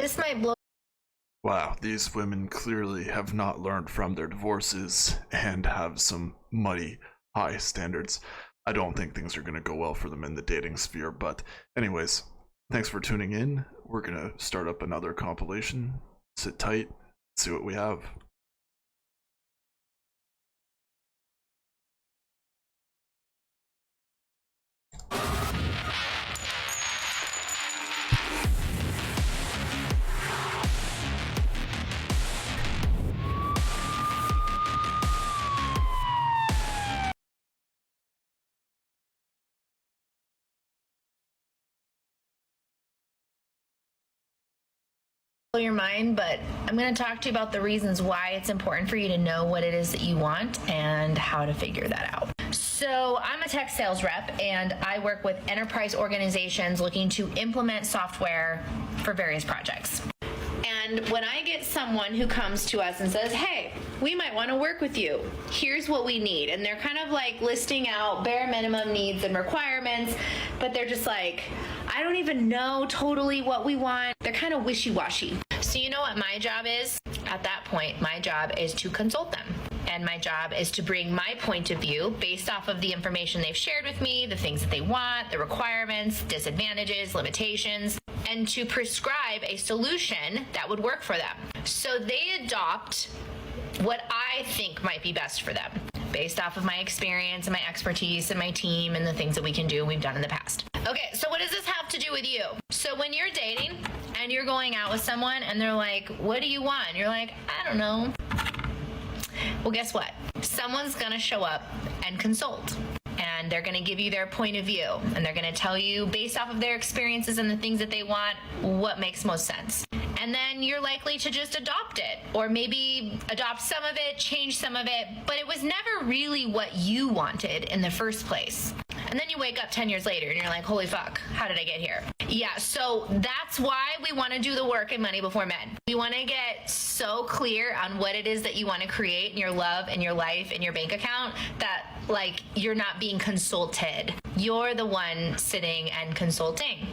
this might blow. Wow, these women clearly have not learned from their divorces and have some muddy, high standards. I don't think things are going to go well for them in the dating sphere, but anyways, thanks for tuning in. We're going to start up another compilation. Sit tight, see what we have. Your mind, but I'm going to talk to you about the reasons why it's important for you to know what it is that you want and how to figure that out. So I'm a tech sales rep and I work with enterprise organizations looking to implement software for various projects. And when I get someone who comes to us and says, hey, we might want to work with you, here's what we need, and they're kind of like listing out bare minimum needs and requirements, but they're just like, I don't even know totally what we want. They're kind of wishy-washy. So you know what my job is? At that point, my job is to consult them. And my job is to bring my point of view based off of the information they've shared with me, the things that they want, the requirements, disadvantages, limitations, and to prescribe a solution that would work for them. So they adopt what I think might be best for them based off of my experience and my expertise and my team and the things that we can do and we've done in the past. Okay, so what does this have to do with you? So when you're dating and you're going out with someone and they're like, what do you want? And you're like, I don't know. Well, guess what? Someone's going to show up and consult. And they're going to give you their point of view. And they're going to tell you, based off of their experiences and the things that they want, what makes most sense. And then you're likely to just adopt it. Or maybe adopt some of it, change some of it. But it was never really what you wanted in the first place. And then you wake up 10 years later and you're like, holy fuck, how did I get here? Yeah, so that's why we want to do the work in Money Before Men. We want to get so clear on what it is that you want to create in your love and your life and your bank account that like you're not being consulted. You're the one sitting and consulting.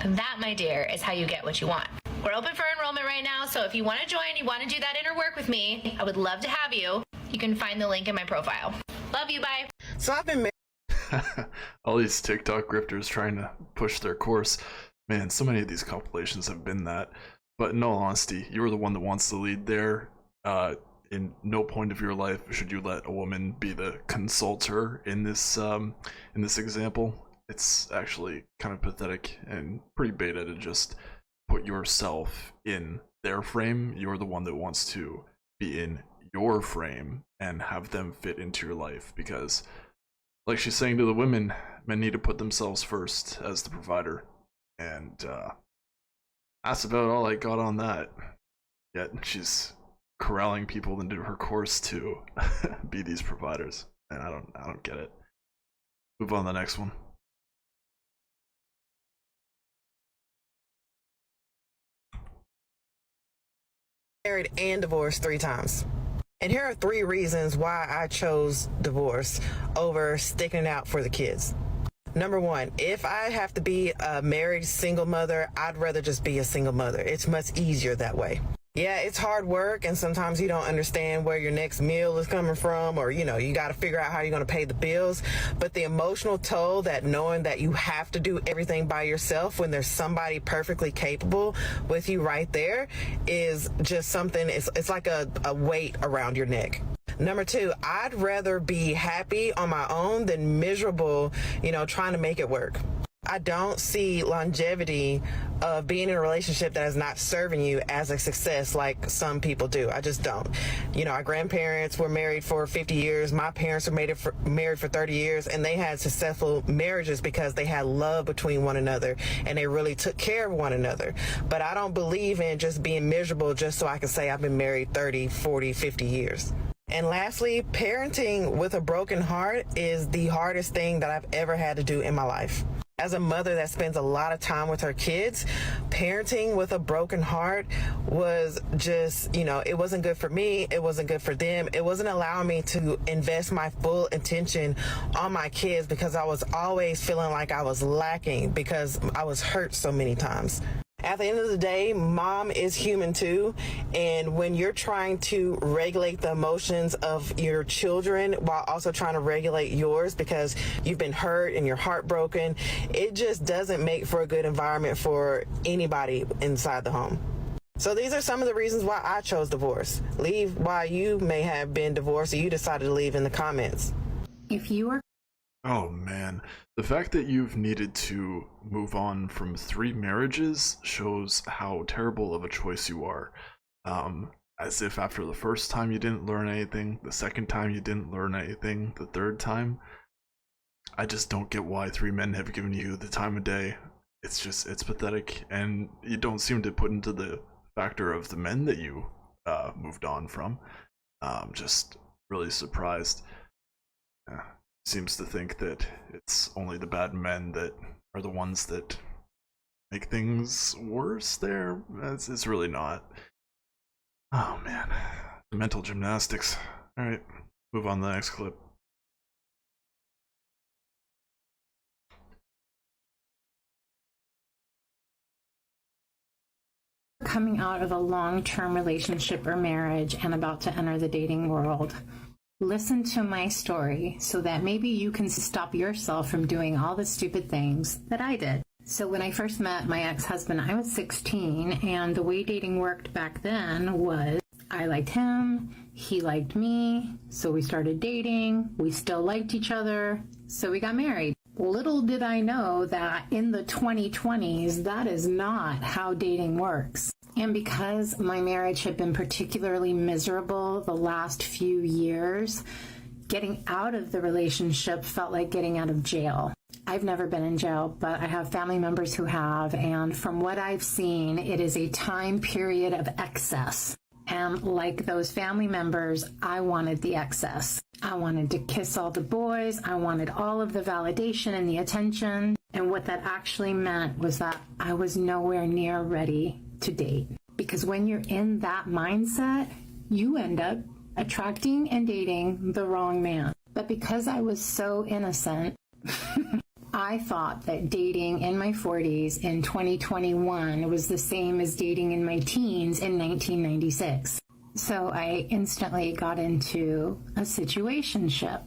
And that, my dear, is how you get what you want. We're open for enrollment right now, so if you want to join, you want to do that inner work with me, I would love to have you. You can find the link in my profile. Love you, bye. So I've been all these TikTok grifters trying to push their course. Man, so many of these compilations have been that. But in all honesty, you're the one that wants to lead there. In no point of your life should you let a woman be the consulter in this example. It's actually kind of pathetic and pretty beta to just put yourself in their frame. You're the one that wants to be in your frame and have them fit into your life, because like she's saying to the women, men need to put themselves first as the provider. And that's about all I got on that. Yet she's corralling people into her course to be these providers. And I don't get it. Move on to the next one. married and divorced 3 times. And here are 3 reasons why I chose divorce over sticking it out for the kids. Number 1, if I have to be a married single mother, I'd rather just be a single mother. It's much easier that way. Yeah, it's hard work, and sometimes you don't understand where your next meal is coming from, or, you got to figure out how you're going to pay the bills. But the emotional toll that knowing that you have to do everything by yourself when there's somebody perfectly capable with you right there is just something, it's like a weight around your neck. Number 2, I'd rather be happy on my own than miserable, trying to make it work. I don't see longevity of being in a relationship that is not serving you as a success like some people do. I just don't. Our grandparents were married for 50 years. My parents were married for 30 years, and they had successful marriages because they had love between one another and they really took care of one another. But I don't believe in just being miserable just so I can say I've been married 30, 40, 50 years. And lastly, parenting with a broken heart is the hardest thing that I've ever had to do in my life. As a mother that spends a lot of time with her kids, parenting with a broken heart was just, it wasn't good for me. It wasn't good for them. It wasn't allowing me to invest my full attention on my kids because I was always feeling like I was lacking because I was hurt so many times. At the end of the day, mom is human too. And when you're trying to regulate the emotions of your children while also trying to regulate yours because you've been hurt and you're heartbroken, it just doesn't make for a good environment for anybody inside the home. So these are some of the reasons why I chose divorce. Leave why you may have been divorced or you decided to leave in the comments. If you are Oh man, the fact that you've needed to move on from 3 marriages shows how terrible of a choice you are. As if after the first time you didn't learn anything, the second time you didn't learn anything, the third time, I just don't get why 3 men have given you the time of day. It's pathetic, and you don't seem to put into the factor of the men that you moved on from. Just really surprised. Seems to think that it's only the bad men that are the ones that make things worse there. It's really not. Oh man, the mental gymnastics. Alright, move on to the next clip. coming out of a long-term relationship or marriage and about to enter the dating world, listen to my story so that maybe you can stop yourself from doing all the stupid things that I did. So when I first met my ex-husband, I was 16, and the way dating worked back then was I liked him, he liked me, so we started dating, we still liked each other, so we got married. Little did I know that in the 2020s, that is not how dating works. And because my marriage had been particularly miserable the last few years, getting out of the relationship felt like getting out of jail. I've never been in jail, but I have family members who have, and from what I've seen, it is a time period of excess. And like those family members, I wanted the excess. I wanted to kiss all the boys. I wanted all of the validation and the attention. And what that actually meant was that I was nowhere near ready to date. Because when you're in that mindset, you end up attracting and dating the wrong man. But because I was so innocent, I thought that dating in my 40s in 2021 was the same as dating in my teens in 1996. So I instantly got into a situationship.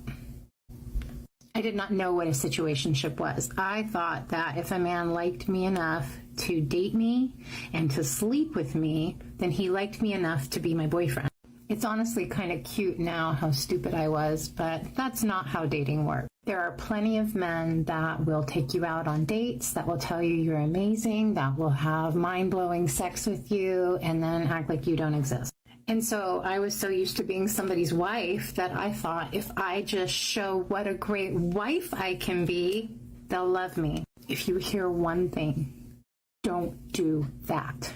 I did not know what a situationship was. I thought that if a man liked me enough to date me and to sleep with me, then he liked me enough to be my boyfriend. It's honestly kind of cute now how stupid I was, but that's not how dating works. There are plenty of men that will take you out on dates, that will tell you you're amazing, that will have mind-blowing sex with you, and then act like you don't exist. And so I was so used to being somebody's wife that I thought if I just show what a great wife I can be, they'll love me. If you hear one thing, don't do that.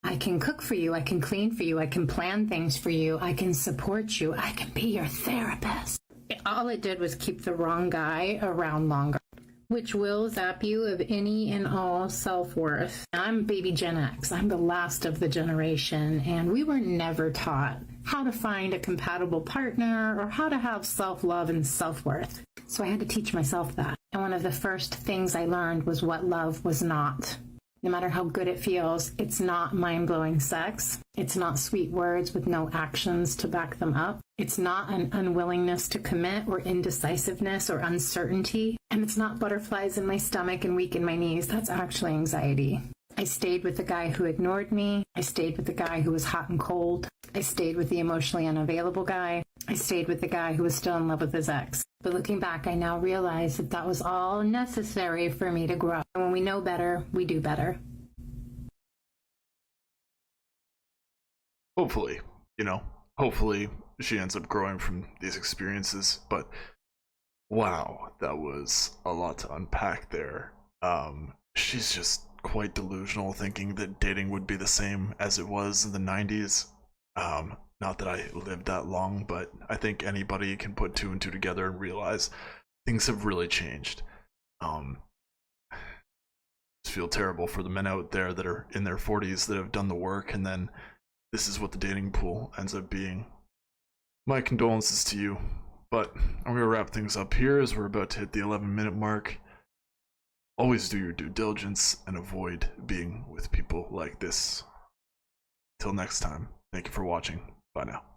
I can cook for you, I can clean for you, I can plan things for you, I can support you, I can be your therapist. All it did was keep the wrong guy around longer, which will zap you of any and all self-worth. I'm baby Gen X. I'm the last of the generation, and we were never taught how to find a compatible partner or how to have self-love and self-worth. So I had to teach myself that. And one of the first things I learned was what love was not. No matter how good it feels, it's not mind-blowing sex. It's not sweet words with no actions to back them up. It's not an unwillingness to commit or indecisiveness or uncertainty. And it's not butterflies in my stomach and weak in my knees. That's actually anxiety. I stayed with the guy who ignored me. I stayed with the guy who was hot and cold. I stayed with the emotionally unavailable guy. I stayed with the guy who was still in love with his ex. But looking back, I now realize that that was all necessary for me to grow. And when we know better, we do better. Hopefully, hopefully she ends up growing from these experiences, but wow, that was a lot to unpack there. She's just quite delusional, thinking that dating would be the same as it was in the 90s. Not that I lived that long, but I think anybody can put 2 and 2 together and realize things have really changed. Just feel terrible for the men out there that are in their 40s that have done the work, and then this is what the dating pool ends up being. My condolences to you, but I'm gonna wrap things up here as we're about to hit the 11-minute mark. always do your due diligence and avoid being with people like this. Till next time, thank you for watching. Bye now.